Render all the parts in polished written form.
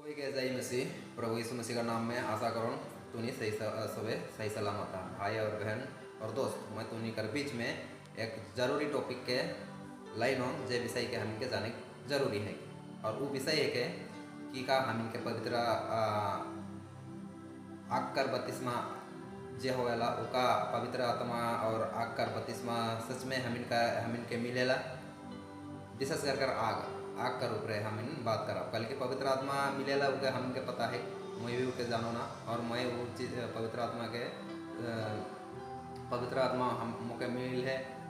के जय मसीह प्रभु यीशु मसीह का नाम में आशा करूँ तुनी सही सबे सही सलामत है। भाई और बहन और दोस्त, मैं तुनी कर बीच में एक जरूरी टॉपिक के लाइन हो जे विषय के हम के जाने जरूरी है। और वो विषय है कि का हम के पवित्र आकर बत्तीसवा जे होवेला उका पवित्र आत्मा और आकर बत्तीसवा सच में हम के मिलेला। विशेष कर आग कर ऊपर हम बात करा कल के पवित्र आत्मा मिलेला उके हमके पता है, मैं भी उके जानो ना। और मैं वो चीज़ पवित्र आत्मा हम मुके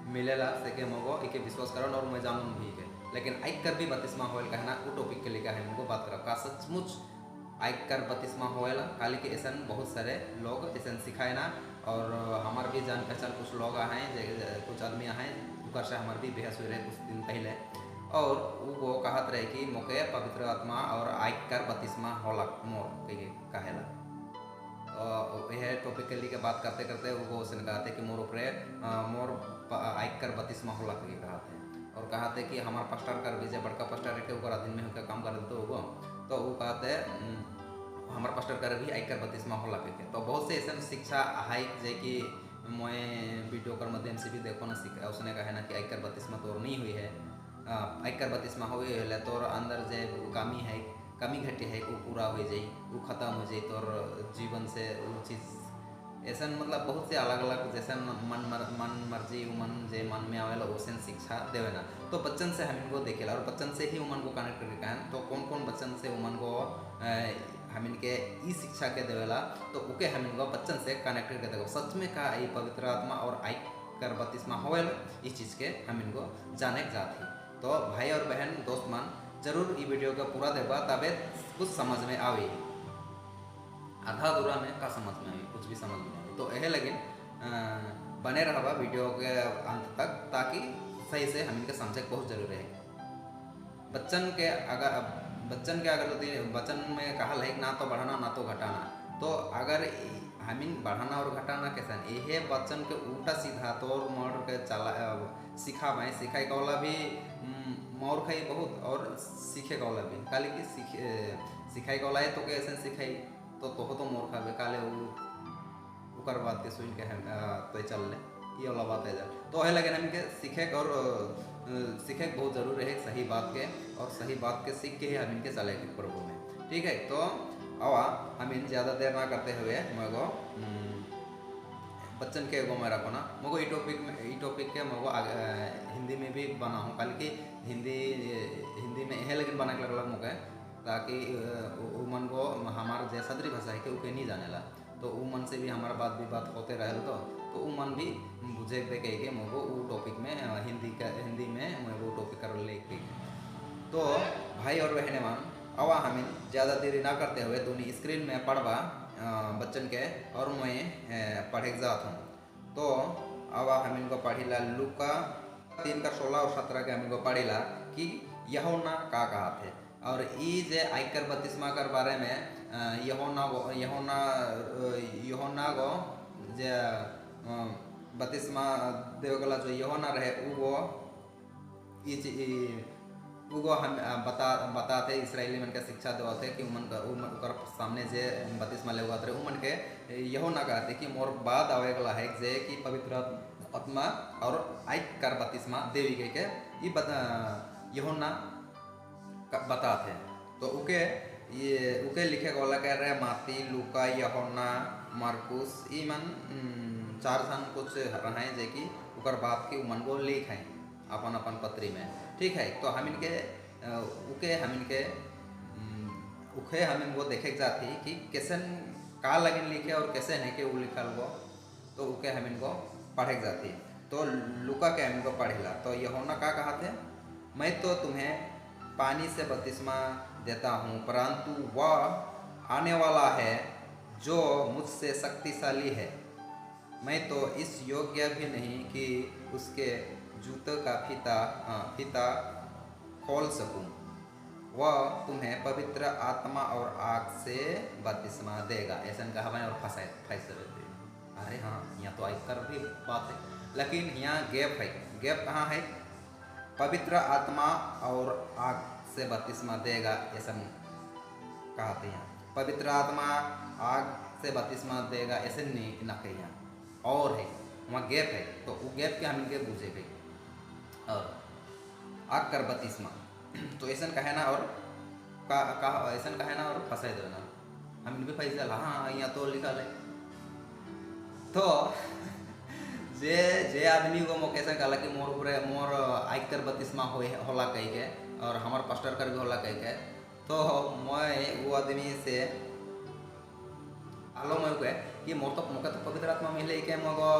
मिलेला से के मगो इके विश्वास करन और मैं जानूँ भी के। लेकिन आइक कर भी बत्तीसवा होएल कहना वो टॉपिक के लिए है हमको बात करा का सचमुच आइक कर बत्तीसवा होएला। काली के ऐसा बहुत सारे लोग ऐसा सिखाए ना। और हमार भी जान पहचान कुछ लोग हैं, कुछ आदमी हैं उकर से हमार भी बेहस हुए रहे कुछ दिन पहले। और वो कहत रहे कि मोके पवित्र आत्मा और आइक कर बत्तीसवा होला मोर कहेला। तो यह टॉपिक के लिए बात करते करते वो उसने कहते कि मोर ऊपर मोर आइक कर बत्तीसवा होला कहे कहते। और कहते कि हमार पास्टर कर भी बड़का पास्टर है ओकर दिन में होकर काम कर देते होगो। तो वो कहते हमार पास्टर कर भी आइक कर बत्तीसवा होला कहे। तो बहुत से ऐसा शिक्षा है जे कि मैं वीडियो कर माध्यम से भी देखो ना सीखा उसने कहे ना कि आइक कर बत्तीसवा तो नहीं हुई है। आइकर बत्तीसवा हुए तोर अंदर जे कमी घटी है वो पूरा हो जाए, वो खत्म हो जाए तोर जीवन से वो चीज़ ऐसा मतलब बहुत से अलग अलग जैसे मन मर्जी मन जे मन में आवेला वैसे शिक्षा देवे ना। तो बच्चन से हम इनको देखेला और बच्चन से ही उमन को कनेक्ट करके कहन। तो कौन कौन बच्चन से उमन को हम इनके ई शिक्षा के देवेला तो उके हम इनको बच्चन से कनेक्ट करके देखो सच में का ये पवित्र आत्मा और आइक कर बत्तीसवा होवेला इस चीज़ के हम इनको जाने जाती। तो भाई और बहन दोस्त मान जरूर ये वीडियो का पूरा देखा तबे कुछ समझ में आवे। आधा अधूरा में का समझ में आवे कुछ भी समझ में आवे। तो यह लेकिन बने रहा वीडियो के अंत तक ताकि सही से हम इनके समझे बहुत जरूरी है। बच्चन के अगर बच्चन में कहा है ना तो बढ़ाना ना तो घटाना। तो अगर हमिन बढ़ाना और घटाना कैसा ये बच्चन के उल्टा सीधा तौर मोड़ के चला सिखाए कौला भी मोर खाई बहुत और सीखे कौला भी काले की सिखाई कौला है तो कैसे सिखाई तो मोर खावे काले उकर बात के सुन के तो चल ले ये वाला बात है जा। तो है लगे हम के सीखे बहुत जरूरी है सही बात के। और सही बात के सीख के ही हम इनके चले प्रभु में, ठीक है। तो आवा हम इन ज़्यादा देर ना करते हुए मगो बच्चन के मैं रखो ना मगो ई टॉपिक के मगो हिंदी में भी बना हूँ कल की हिंदी में यह लेकिन बना के लगल मुके ताकि उमन को हमारा जो सदरी भाषा है कि उके नहीं जाने ला। तो उमन से भी हमारा बात होते रहे तो उमन भी बुझे देखे के मगो वो टॉपिक में हिंदी में वो टॉपिक कर ले। तो भाई और बहने मान आवा हमें ज़्यादा देरी ना करते हुए दोनों स्क्रीन में पढ़वा बच्चन के और मैं पढ़े जात हूँ। तो आवा हम इनको पढ़ीला लूका 3:16 और 17 के हम इनको पढ़ीला कि यूहन्ना का कहा थे। और ई जे आइकर बत्तीसवा कर बारे में यूहन्ना को जे बत्तीसवा देवगला जो यूहन्ना रहे वो हम बताते इसराइली मन के शिक्षा देते कि उमन सामने जे बत्तीसवा ले हुआ उमन के यूहन्ना कहते कि मोर बाद आवे गला है जे कि पवित्र आत्मा और आइक कर बत्तीसवा देवी के यूहन्ना बताते। तो उके लिखे गला कह रहे माती लूका यूहन्ना मार्कुस ई मन 4 जन कुछ रहे जे कि उकर बात के उमन को लिख है अपन पत्री में, ठीक है। तो हम इनके उखे हम इनको देखे जाती कि कैसे का लगन लिखे और कैसे नहीं के वो लिखल वो तो उके हम इनको पढ़े जाती। तो लूका के हम इनको पढ़ेला। तो यूहन्ना का कहा थे मैं तो तुम्हें पानी से बत्तीसवा देता हूँ परंतु वह आने वाला है जो मुझसे शक्तिशाली है, मैं तो इस योग्य भी नहीं कि उसके जूतों का फीता खोल सकूं। वह तुम्हें पवित्र आत्मा और आग से बत्तीसवा देगा ऐसा कहा और फंसाए। अरे हाँ यहाँ तो आइकर भी बात है लेकिन यहाँ गैप कहाँ है? पवित्र आत्मा और आग से बत्तीसवा देगा ऐसा कहते हैं। पवित्र आत्मा आग से बपतिस्मा देगा ऐसे नहीं ना कही यहाँ और है, वहाँ गैप है, तो वो गैप के हम इनके बूझे गई और आग कर बपतिस्मा तो ऐसा कहे ना और ऐसा कहे ना और फंसा देना हम इनके फैसला हाँ यहाँ तो लिखा है तो जे आदमी को मो कैसे कहला कि मोर पूरे मोर आग कर बपतिस्मा होला कही के और हमार पास्टर कर भी होला कही के तो मैं वो आदमी से आलो मैं कहे कि मोर तो मुके तो पवित्र आत्मा मिले के मगो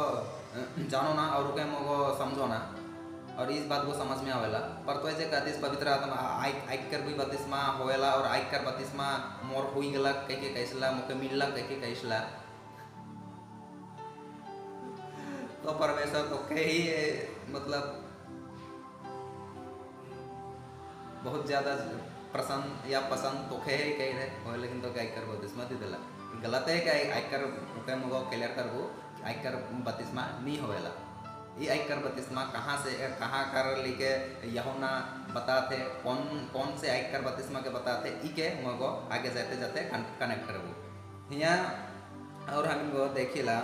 जानो ना और के मगो समझो ना और इस बात को समझ में आवेला पर तो ऐसे कहते पवित्र आत्मा आग कर भी बपतिस्मा होएला और आग कर बपतिस्मा मोर हुई गला कह के कैसला मुके मिलला कह के कैसला तो परमेश्वर तो कही मतलब बहुत ज़्यादा प्रसन्न या पसंद तो कह रहे हो लेकिन तो क्या कर बपतिस्मा दे दिला गलत है कि आयकर मुके मगो क्लियर कर वो आयकर बपतिस्मा नहीं होएला ये आयकर बपतिस्मा कहाँ से कहाँ कर लिखे यूहन्ना बताते कौन से आयकर बपतिस्मा के बताते ई के मगो आगे जाते जाते कनेक्ट करबो यहाँ और हम इनको देखिला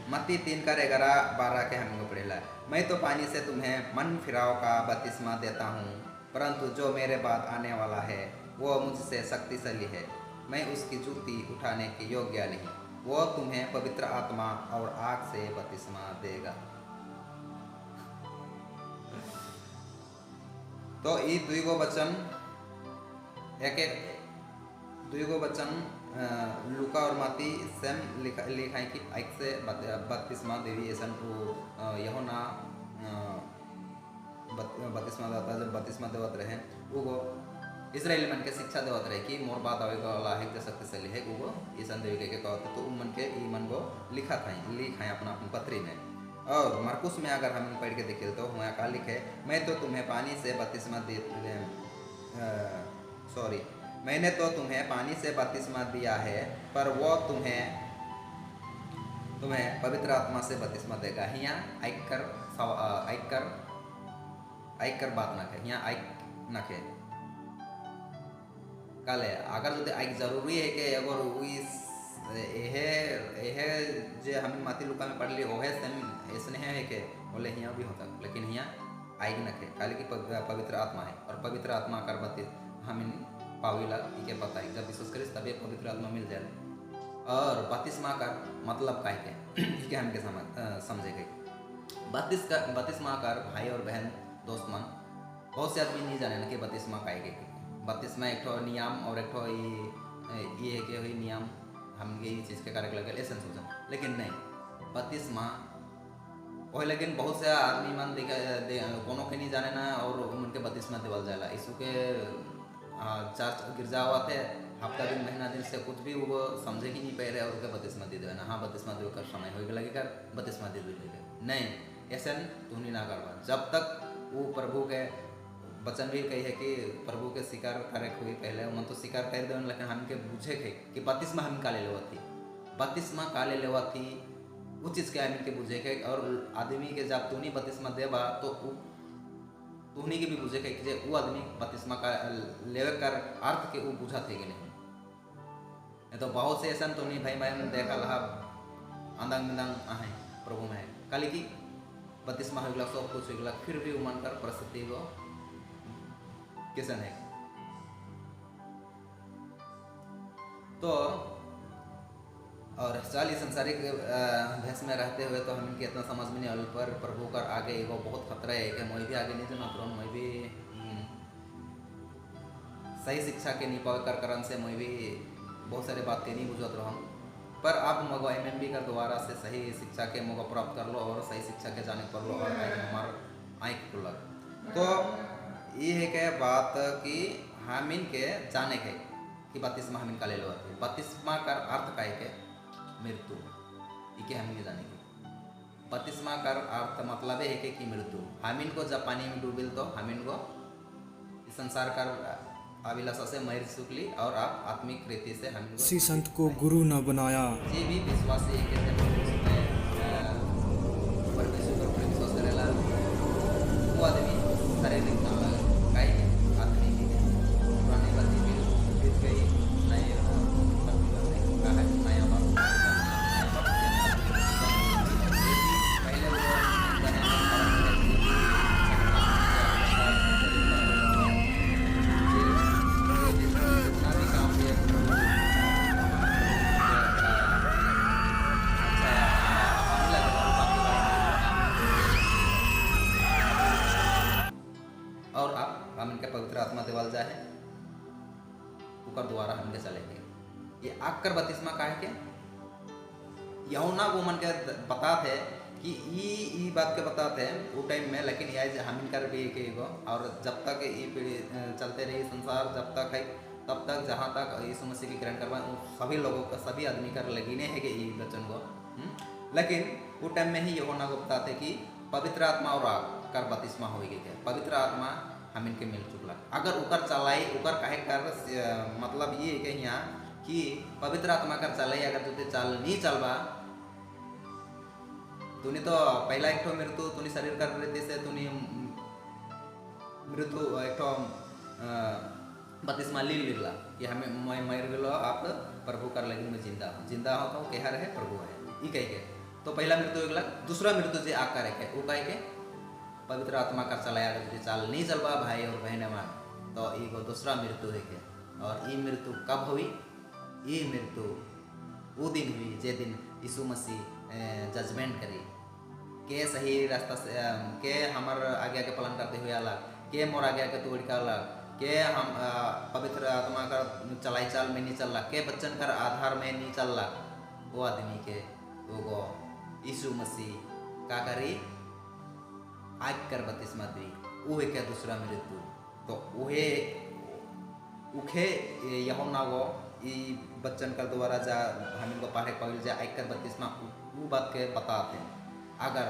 मत्ती 3:11-12 के हम इनको पढ़ेला मैं तो पानी से तुम्हें मन फिराव का बपतिस्मा देता हूँ परंतु जो मेरे बाद आने वाला है वो मुझसे शक्तिशाली है मैं उसकी जूती उठाने के योग्य नहीं वो तुम्हें पवित्र आत्मा और आग से बपतिस्मा देगा। तो ये दुईगो वचन एक दुईगो वचन लूका और मत्ती सेम लिखा है कि आग से बपतिस्मा देवी ऐसा यूहन्ना बपतिस्मा देता जब बपतिस्मा देवत रहे वो इजराइल मन के शिक्षा देवत रहे कि मोर बात आवे वाला है जो शक्तिशाली है वो ईसन देवी के कहते तो मन के ई मन को लिखा है अपना पत्री में। और मरकुस में अगर हम पढ़ के देखे तो वहाँ का लिखे मैं तो तुम्हें पानी से बपतिस्मा मैंने तो तुम्हें पानी से बपतिस्मा दिया है पर वो तुम्हें पवित्र आत्मा से बपतिस्मा देगा। यहाँ आइक कर बात ना कहे यहाँ आइक ना कहे काले अगर जो आइक जरूरी है कि अगर यह जे हम माती लुका में पढ़ ली ओहे सेम ऐसने है कि बोले यहाँ भी होता लेकिन यहाँ आइक न खे काले की पवित्र आत्मा है और पवित्र आत्मा कर बत्ती हम पाविला के पता है जब विश्वास करें तभी पवित्र आत्मा मिल जाए। और बपतिस्मा का मतलब का है हम के समझे गए बपतिस्मा कर भाई और बहन दोस्त मन बहुत से आदमी नहीं जाने ना कि बपतिस्मा का है बपतिस्मा एक ठो नियम और एक ठो ये है कि नियम हम ये चीज़ के कारक लगे ऐसा सोचा लेकिन नहीं बपतिस्मा वही लेकिन बहुत से आदमी मन कोनो के नहीं जाने ना और उनके बपतिस्मा देवल जाला यीशु के चर्च गिरजा हुआ थे हफ्ता दिन महीना दिन से कुछ भी वो समझे ही नहीं पा रहे और उनके बपतिस्मा दे देना हाँ बपतिस्मा दे कर समय हो लगे कर बपतिस्मा दे देगा नहीं ऐसा तू नहीं ना करवा जब तक वो प्रभु के वचन भी कही है कि प्रभु के शिकार करे हुए पहले मन तो शिकार कर दे लेकिन हम के बुझे थे कि बपतिस्मा हम का ले लेवा थी बपतिस्मा का ले लेवा थी वो चीज़ के हम के बुझे के और आदमी के जब तू नहीं बपतिस्मा देवा तो तुहनी के भी बुझे के कि वो आदमी बपतिस्मा का लेवे कर अर्थ के वो बुझा थे कि नहीं तो बहुत से ऐसा तो नहीं भाई बहन देखा लहा अंदंग मिंदंग आहे प्रभु में काली की बपतिस्मा हो गया सब कुछ हो गया फिर भी मन कर परिस्थिति को कैसन है तो और चाल इस संसारिक भैंस में रहते हुए तो हम इनके इतना समझ में नहीं आल पर प्रभु कर आगे वो बहुत खतरा है कि मैं भी आगे नहीं जाना तो मैं भी सही शिक्षा के नहीं पावे कर कारण से मैं भी बहुत सारे बात के नहीं बुझत रहा पर आप मगो MMB का दोबारा से सही शिक्षा के मगो प्राप्त कर लो और सही शिक्षा के जाने पर लो और हमार आँख खुलक तो ये है क्या बात कि हम इनके जाने के कि बपतिस्मा हम इनका ले लो बपतिस्मा का अर्थ का है मृत्यु इके हम जाने के बपतिस्मा का अर्थ मतलब है कि मृत्यु हम इनको जब पानी में डूबिल तो हम इनको इस संसार का अभिलाषा से मर चुकली और आप आत्मिक रीति से हम किसी संत को गुरु न बनाया ये भी विश्वासी है कि परमेश्वर पर विश्वास करेला वो आदमी शारीरिक ना लगे काहे आदमी के पुराने बातें भी ओकर द्वारा हमके चलेंगे। ये आकर बतिस्मा काहे के यहुना को मन के बता थे कि ई बात के बताते हैं वो टाइम में, लेकिन ये हम कर भी के गो और जब तक ये पीढ़ी चलते रही संसार जब तक है तब तक जहाँ तक यीशु मसीह की ग्रहण करवा सभी लोगों का सभी आदमी का लगिने है कि ये वचन को लेकिन वो टाइम में ही यहोना को बताते कि पवित्र आत्मा और आग कर बतिस्मा होगी क्या पवित्र आत्मा हम इनके मिल चुकला अगर उकर चलाई उकर काहे कर मतलब ये कि यहाँ कि पवित्र आत्मा कर चलाई अगर तुझे चाल नहीं चलवा तूने तो पहला एक मृत्यु तूने शरीर कर रहे से तूने मृत्यु एक बतिस्मा ली लिखला कि हमें मैं मर गलो आप प्रभु कर लगी मैं जिंदा हो तो कह रहे प्रभु है ये कह के तो पहला मृत्यु एक लाख दूसरा मृत्यु जो आग का रखे वो कह के पवित्र आत्मा कर चलाया अगर तुझे चाल नहीं चलवा भाई और बहन मान तो ये दूसरा मृत्यु है के और ये मृत्यु कब हुई ये मृत्यु वो दिन हुई जे दिन यीशु मसीह जजमेंट करी के सही रास्ता से के हमार आज्ञा के पालन करते हुए अलग के मोर आज्ञा के तोड़ का अलग के हम पवित्र आत्मा का चलाई चाल में नहीं चल रहा के बच्चन कर आधार में नहीं चल रहा वो आदमी के वो यीशु मसीह का करी आग कर बतिस्मा दी वो है क्या दूसरा मृत्यु तो उहे उखे यहोना वो ई बच्चन कर द्वारा जा हम इनको पढ़े पढ़ जा आग कर बतिस्मा वो बात के बताते हैं अगर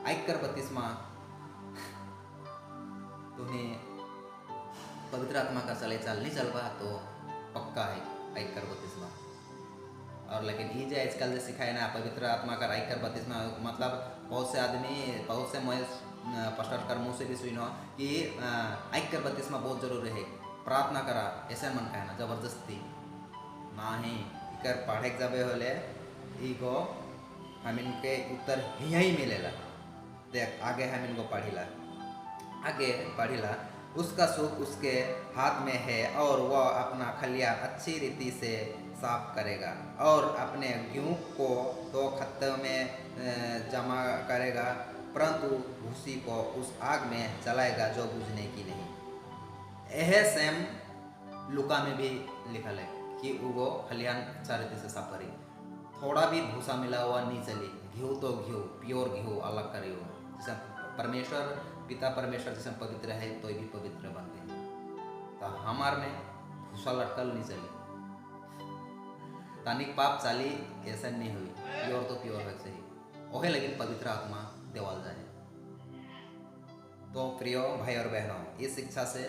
आग कर बतिस्मा तुम्हें पवित्र आत्मा का चले चाल नहीं चल पा तो पक्का है आग कर बतिस्मा और लेकिन ये जो आजकल जो सिखाए ना पवित्र आत्मा का आग कर बतिस्मा मतलब बहुत से आदमी बहुत से मैं पास्टर कर मुँह से भी सुनो कि आग कर बतिस्मा बहुत जरूरी है प्रार्थना करा ऐसे मन कहना जबरदस्ती ना ही कर पढ़े जाबे होले इको हम इनके उत्तर यही मिलेला देख आगे हम इनको पढ़िला उसका सुख उसके हाथ में है और वह अपना खलिया अच्छी रीति से साफ करेगा और अपने गेहूं को तो खत्ते में जमा करेगा परंतु भूसी को उस आग में जलाएगा जो बुझने की नहीं। यह सेम लुका में भी लिखा है कि वो खलियान अच्छा रीति से साफ करेगी थोड़ा भी भूसा मिला हुआ नहीं चली घी तो घी प्योर घी अलग करे हो जैसे परमेश्वर पिता परमेश्वर जैसे पवित्र है तो भी पवित्र बन गए तो हमार में भूसा लटकल नहीं चली तानिक पाप चाली ऐसा नहीं हुई प्योर तो प्योर है सही ओहे लेकिन पवित्र आत्मा देवाल जाए तो प्रिय भाई और बहनों इस शिक्षा से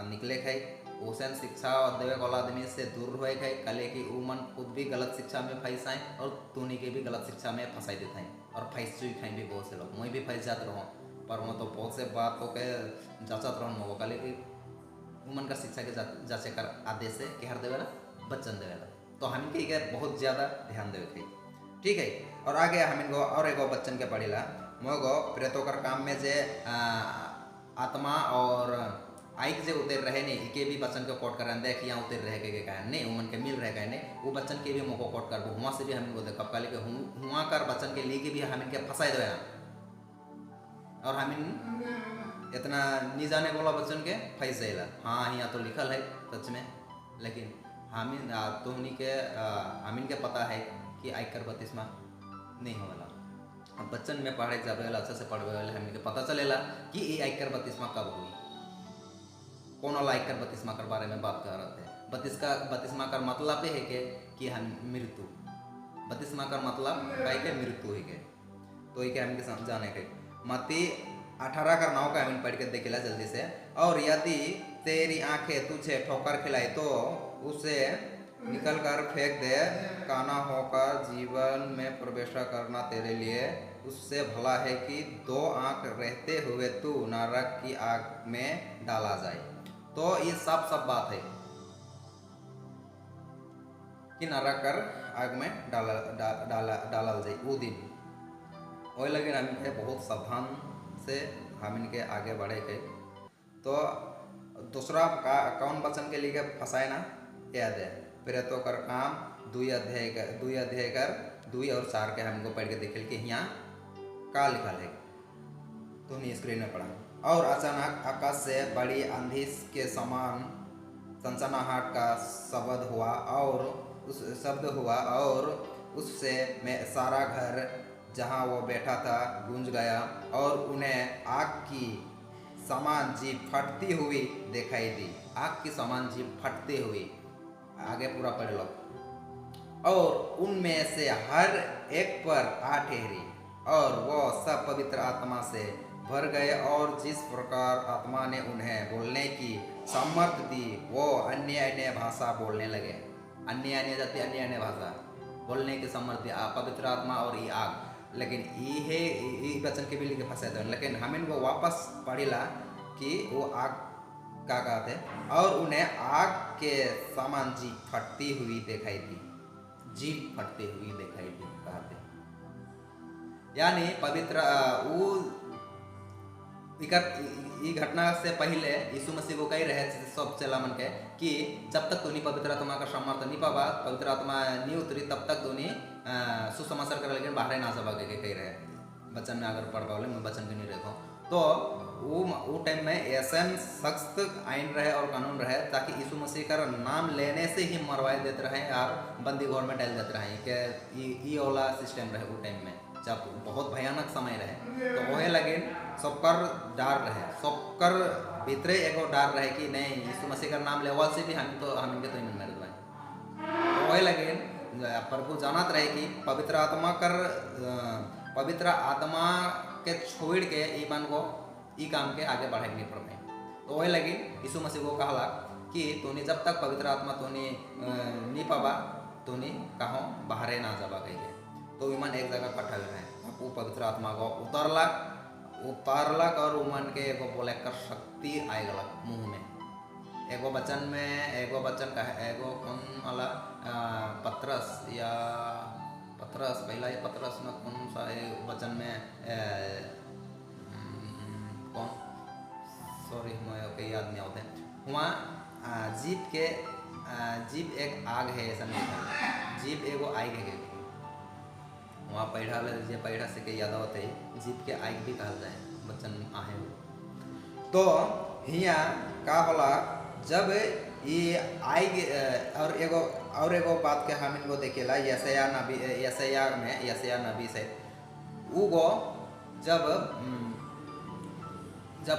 निकले खाई ओसन शिक्षा और देवे वाला आदमी से दूर हुए खाई कले की उमन खुद भी गलत शिक्षा में फंसाएं और तूनी के भी गलत शिक्षा में फंसाई देते हैं और फंस चुकी खाई भी बहुत से लोग मैं भी फंस जाते रहूँ पर मैं तो बहुत से बात को के जाचत रहूँ मगो कले की उमन का शिक्षा के जाचे कर आदेश से कि हर देवेला बच्चन देवेला तो हम के बहुत ज़्यादा ध्यान देवे थे ठीक है और आगे हम इनको और एगो बच्चन के पढ़ेला मोगो प्रेतों कर काम में जे आत्मा और आइक जे उतर रहे नहीं के भी बच्चन के कोट कर देख यहाँ उतर रहे के कहन नहीं उमन के मिल रहे कहने वो बच्चन के भी मोको कोट कर हुआ से भी हम इनको देखा कल के हुआ कर बच्चन के लिए भी हम इनके फंसाई दो और हम इतना नहीं जाने वाला बच्चन के फंस जाएगा हाँ यहाँ तो लिखल है सच में लेकिन हम इनके पता है कि आयकर बतिस्मा नहीं होला अब बच्चन में पढ़े जाबे वाला अच्छे से पढ़वे वाले हमें पता चलेला कि ये आयकर बतिस्मा कब हुई कौन वाला आयकर बतिस्मा कर बारे में बात कर रहे थे बतिस्मा का मतलब है कि हम मृत्यु बतिस्मा का मतलब है कि मृत्यु है के तो ये हम समझाने के मती 18 का 9 का हम पढ़ के देखेला जल्दी से और यदि तेरी आंखें तुझे ठोकर खिलाई तो उसे निकल कर फेंक दे काना होकर जीवन में प्रवेश करना तेरे लिए उससे भला है कि 2 आंख रहते हुए तू नरक की आग में डाला जाए तो ये सब बात है कि नरक कर आग में डाला जाए वो दिन वही लगे हम बहुत सावधान से हम इनके आगे बढ़े गए तो दूसरा कौन वचन के लिए फंसाए ना याद है प्रेतों कर काम 2 अध्याय कर 2 और 4 के हमको पढ़ के देखे कि यहाँ का लिखा है तो नहीं स्क्रीन में पढ़ा और अचानक आकाश से बड़ी आंधी के समान सनसनाहट का शब्द हुआ और उससे मैं सारा घर जहाँ वो बैठा था गूंज गया और उन्हें आग की समान जीभ फटती हुई दिखाई दी। आग की समान जीभ फटती हुई, आगे पूरा पढ़ लो। और उनमें से हर एक पर आ ठहरी और वो सब पवित्र आत्मा से भर गए और जिस प्रकार आत्मा ने उन्हें बोलने की सामर्थ्य दी वो अन्य अन्य भाषा बोलने लगे। अन्य अन्य जाति अन्य अन्य भाषा बोलने की सामर्थ्य पवित्र आत्मा और ये आग। लेकिन ये वचन के भी लिखे फंसे थे, लेकिन हम इनको वापस पढ़िला कि वो आग का कहते और उन्हें आग के समान जीभ फटती हुई दिखाई दी। जीभ फटती हुई दिखाई दी कहते, यानी पवित्र ई घटना से पहले यीशु मसीह को कही रहे सब चेला मन के कि जब तक तुनी पवित्र आत्मा का सामर्थ्य नहीं पावा, पवित्र आत्मा नहीं उतरी, तब तक तुनी सुसमाचार करे लेकिन बाहर ना जबा के कही रहे। बचन में अगर पढ़ पाओ मैं बचन के नहीं रखो तो वो टाइम में ऐसा सख्त आइन रहे और कानून रहे ताकि यीशु मसीह का नाम लेने से ही मरवाए देते रहे और बंदी घर में डाल देते रहे कि ये वाला सिस्टम रहे वो टाइम में, जब बहुत भयानक समय रहे। तो वह लगे सबकर डर रहे, सबकर भीतरे एगो डर रहे कि नहीं यीशु मसीह का नाम लेवा से भी हम इनके तो ईमान मर गए। तो वह लगे प्रभु जानत रहे कि पवित्र आत्मा के छोड़ के ईमान को ई काम के आगे बढ़ाए नहीं पड़ते। तो वही लगी यीशु मसीह को कहला कि तूने जब तक पवित्र आत्मा तूने नहीं पावा तूने कहो बाहरे ना जाबा कहिए। तो ईमान एक जगह इकट्ठा रहे, वो पवित्र आत्मा को उतारलक और उमन के एगो बोले कर शक्ति आए गलक मुंह में। एगो वचन का एगो कौन वाला पत्रस पहला ये पत्रस में कौन सा वचन में कौन सॉरी मैं याद नहीं होते वहाँ जीभ एक आग है ऐसा नहीं था, जीभ एगो आग है वहाँ पैढ़ा से के याद होते जीभ के आग भी कहा जाए वचन आहे। तो हिया का होला जब ये आग और एगो बात के हम इनको देखेला यशाया नबी से उगो जब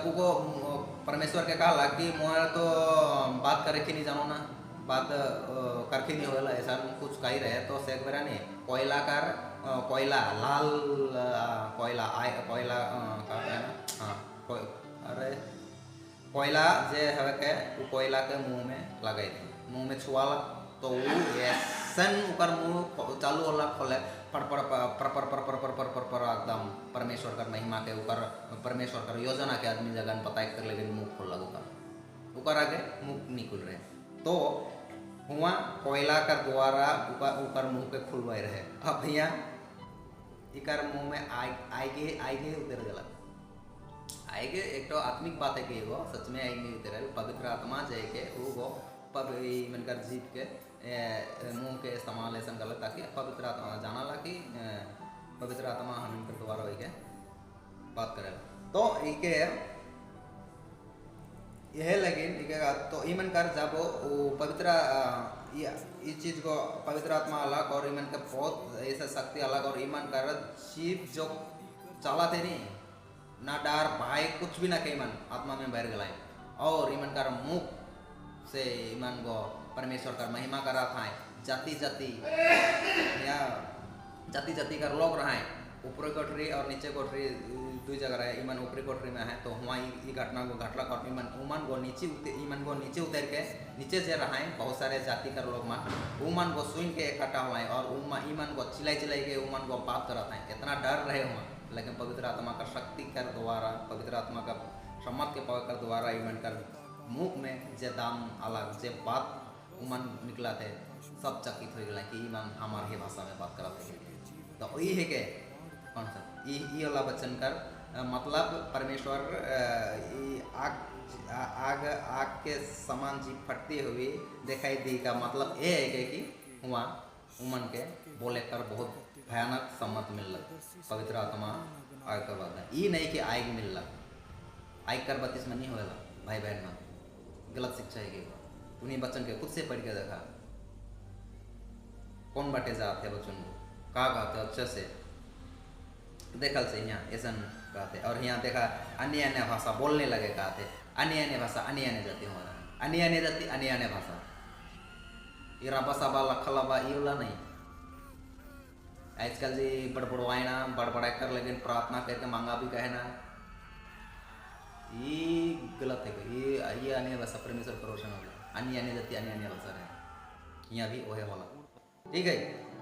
उगो परमेश्वर के कहला कि मोर तो बात करे की नहीं जानो ना, बात करके नहीं होला ऐसा कुछ कही रहे। तो शेख बेरा ने कोयला लाल कोयला कोयला जे है के वो कोयला के मुंह में लगाई थी, मुंह में छुआला तो वो ऐसन ऊपर मुंह चालू होला खोले पर एकदम परमेश्वर का महिमा के ऊपर परमेश्वर का योजना के आदमी जगह पता कर लेकिन मुंह खोल लगा ऊपर आगे मुंह नहीं खुल रहे। तो हुआ कोयला का द्वारा ऊपर मुंह के खुलवाए रहे। अब भैया इकर मुंह में आगे उतर गला आगे एक तो आत्मिक बात है कि वो सच में आगे उतर पवित्र आत्मा जाए के वो मनकर जीव के मुंह के इस्तेमाल ऐसा गलत ताकि पवित्र आत्मा जाना ला कि पवित्र आत्मा हम इनके दोबारा वही के बात करें। तो इके यह लगे तो ईमन कर जब वो पवित्र इस चीज़ को पवित्र आत्मा अलग और ईमन का बहुत ऐसा शक्ति अलग और ईमन कर जीव जो चला थे नहीं ना डर भाई कुछ भी ना के ईमान आत्मा में बैठ गलाए और ईमान कर मुख से ईमान को परमेश्वर का महिमा करा था। जाति जाति कर लोग रहा है ऊपरी कोठरी और नीचे कोठरी दो जगह रहे। ईमान ऊपरी कोठरी में है तो हुआ ये घटना को घटला और ईमान को नीचे उतर के नीचे से रहा है बहुत सारे जाति कर लोग मान उमान को सुन के इकट्ठा हुआ है और ईमान को चिल्लाई के उमान को बात कराता है। इतना डर रहे हुआ लेकिन पवित्र आत्मा का शक्ति कर द्वारा पवित्र आत्मा का सम्मत के पवित्र कर द्वारा ईमान कर मुख में जे दाम अलग जे बात उमन निकला थे सब चकित हो गया कि ईमान हमारे ही भाषा में बात कराते हैं। तो वही है के कौन सा ये वाला वचन कर मतलब परमेश्वर आग के समान जीव फटती हुई दिखाई दी का मतलब ये है कि हुआ उमन के बोले कर बहुत भयानक सम्मत मिल लग पवित्र आत्मा आग कर बाद ये नहीं कि आग मिल लग आग कर बत्तीस में नहीं होगा भाई बहन में गलत शिक्षा है कि उन्हीं बच्चन के खुद से पढ़ के देखा कौन बाटे जाते बच्चन को का कहते अच्छे से देखल से यहाँ ऐसा कहते और यहाँ देखा अन्य अन्य भाषा बोलने लगे कहते अन्य अन्य भाषा अन्य अन्य जाति हमारा अन्य अन्य जाति अन्य अन्य भाषा इरा बसा बाला खलाबा इला नहीं आजकल जी बड़बड़वाए ना बड़बड़ा कर लेकिन प्रार्थना करके मांगा भी कहे ना ये गलत है ये अन्य भाषा परमेश्वर प्रोशन होला अन्य अन्य जाति अन्य अन्य भाषा है यहाँ भी वही होला ठीक है।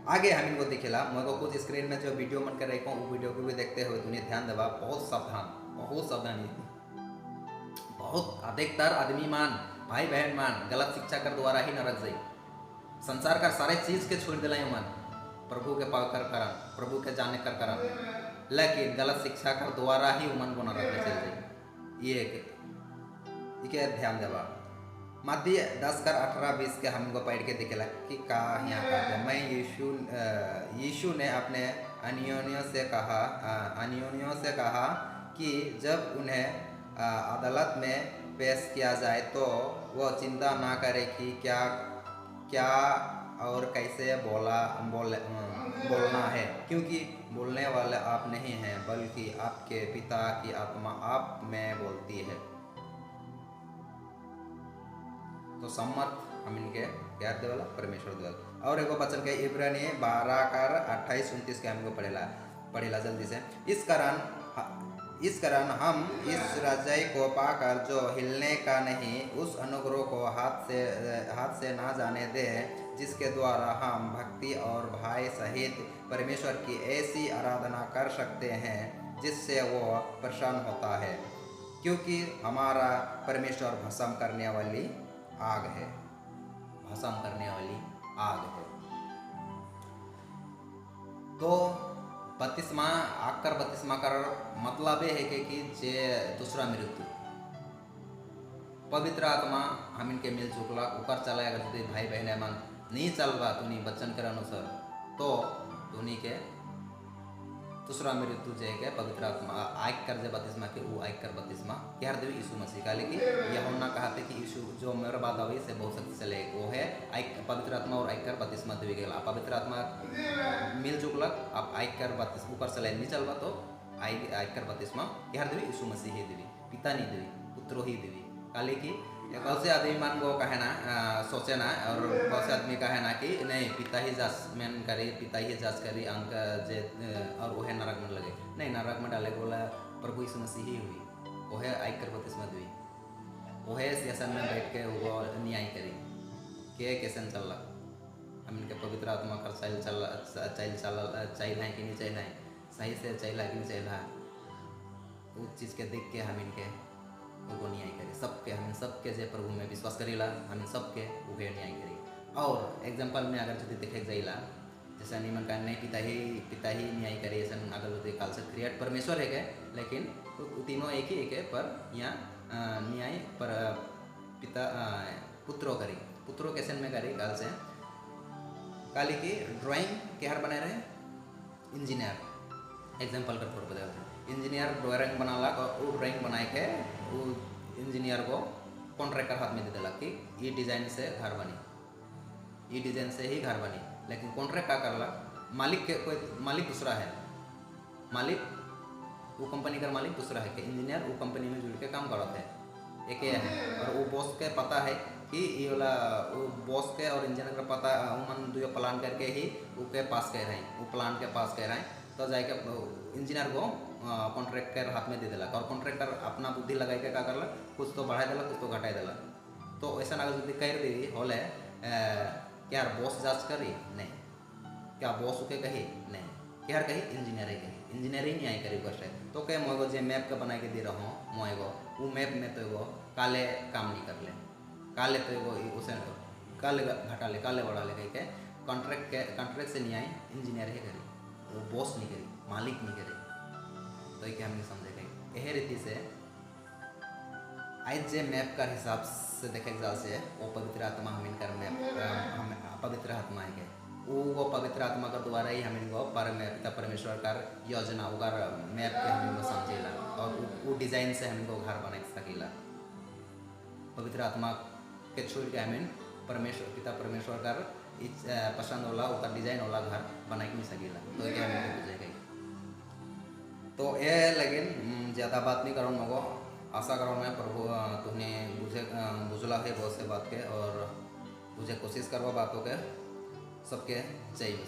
आगे हम इनको दिखेला मैं को कुछ स्क्रीन में जो वीडियो मन कर रही हूँ वो वीडियो को भी देखते हुए तुम्हें ध्यान देवा बहुत सावधान बहुत अधिकतर आदमी मान भाई बहन मान गलत शिक्षा कर द्वारा ही नरक जाई संसार का सारे चीज के छोड़ दिला मन प्रभु के पाव कर करन प्रभु के जाने कर करन लेकिन गलत शिक्षा कर द्वारा ही मन को नरक में चल जाई ये ध्यान देवा मध्य 10:18-20 के हमको पढ़ के दिखेला कि का यहाँ कहते मैं यीशु ने अपने अन्योन्यों से कहा कि जब उन्हें अदालत में पेश किया जाए तो वह चिंता ना करे कि क्या और कैसे बोलना है क्योंकि बोलने वाले आप नहीं हैं बल्कि आपके पिता की आत्मा आप में बोलती है। तो सम्मत हम इनके प्यार देवाला परमेश्वर देवाला और एगो बचन के इब्रानी 12:28-29 के हमको पढ़ेला जल्दी से इस कारण हम इस रजाई को पाकर जो हिलने का नहीं उस अनुग्रह को हाथ से ना जाने दे जिसके द्वारा हम भक्ति और भय सहित परमेश्वर की ऐसी आराधना कर सकते हैं जिससे वो प्रसन्न होता है क्योंकि हमारा परमेश्वर भस्म करने वाली आग है तो बत्तीसवा आकर बत्तीसवा कर मतलब ये है कि जे दूसरा मृत्यु पवित्र आत्मा हम इनके मिल चुकला ऊपर चला अगर यदि भाई बहन मन नहीं चल रहा तुनी बच्चन के अनुसार तो तुनी के दूसरा मृत्यु जे के पवित्र आत्मा आयक कर जे बत्तीसवा के वो आयक कर बत्तीसवा यार देवी यीशु मसीह का लेकिन यह होना कहते कि यीशु जो मेरे बाद आवे से बहुत शक्ति से ले वो है आयक पवित्र आत्मा और आयक कर बत्तीसवा देवी गेला पवित्र आत्मा मिल जुगलक आप आयक कर बत्तीस ऊपर से ले नहीं चलवा तो आयक कर बत्तीसवा यार देवी यीशु मसीह ही देवी पिता नहीं देवी पुत्रो ही देवी काले की बहुत से आदमी मान को कहना सोचे ना और बहुत से आदमी कहना कि नहीं पिता ही जांच मैन करे पिता ही जांच करी अंक जे और वह नरक में लगे नहीं नरक में डाले बोला प्रभु यीशु मसीह ही हुई वह आयकर बत्तीसवा हुई वह सेशन में बैठ के वो न्याय करी के कैसे चल हम इनके पवित्र आत्मा कर चाहिए कि नहीं चाहिए सही से चाहिए कि नहीं चाहिए उस चीज़ के देख के हम इनके वो न्याय करे सबके हम सबके जे प्रभु में विश्वास करेला हम सबके उहे न्याय करी और एग्जाम्पल में अगर जो देखे जाइला जैसे निमन का नहीं पिता ही न्याय करे ऐसा अगर जो काल से क्रिएट परमेश्वर है लेकिन तीनों एक ही पर यहाँ न्याय पर पिता पुत्रों कैसे में करे काल से काली की ड्राइंग क्या बनाए रहे इंजीनियर एग्जाम्पल का तौर पर बताते इंजीनियर ड्राइंग बनाला और वो ड्राइंग बनाए के वो इंजीनियर को कॉन्ट्रैक्टर हाथ में दे दिला कि ये डिज़ाइन से घर बनी ये डिज़ाइन से ही घर बनी लेकिन कॉन्ट्रैक्ट क्या करला मालिक के कोई मालिक दूसरा है मालिक वो कंपनी का मालिक दूसरा है कि इंजीनियर वो कंपनी में जुड़ के काम करते हैं एक है और वो बॉस के पता है कि ये वाला वो बॉस के और इंजीनियर का पता उमन दो प्लान करके ही वो के पास कह रहे हैं वो प्लान के पास कह रहे हैं तो जाके इंजीनियर को कॉन्ट्रैक्टर हाथ में दे दिला और कॉन्ट्रैक्टर अपना बुद्धि लगा के क्या करला कुछ तो बढ़ा दिला कुछ तो घटा दिला तो ऐसा अगर यदि कर दी होले क्या बॉस जांच करी नहीं क्या बॉस के कही नहीं क्या कही इंजीनियर ही न्याय करी कर तो क्या मोएगो जो मैप का बना के दे रहा हूँ मोएगो वो मैप में तो एगो काले काम नहीं कर ले काले तो एगो उसे काले घटा ले काले बढ़ा ले कही के कॉन्ट्रैक्ट से न्याय इंजीनियर ही करी वो बॉस नहीं करी मालिक नहीं करी तो ये हमने समझे गए यह रीति से आज जे मैप का हिसाब से देखे जा से वो पवित्र आत्मा हम इनकर मैप हम पवित्र आत्मा है वो पवित्र आत्मा का द्वारा ही हम इनको पिता परमेश्वर का योजना उगार मैप के हम इनको समझेला और वो डिज़ाइन से हम इनको घर बना सकेला पवित्र आत्मा के छोड़ के हमें परमेश्वर पिता परमेश्वर का पसंद वाला उसका डिजाइन वाला घर बना के नहीं सकेला। तो ये हमें बुझेगा। तो ये लेकिन ज़्यादा बात नहीं करूँ मगो, आशा करूँ मैं प्रभु तुमने बुझला है बहुत से बात के और मुझे कोशिश करवा बातों के सबके चाहिए।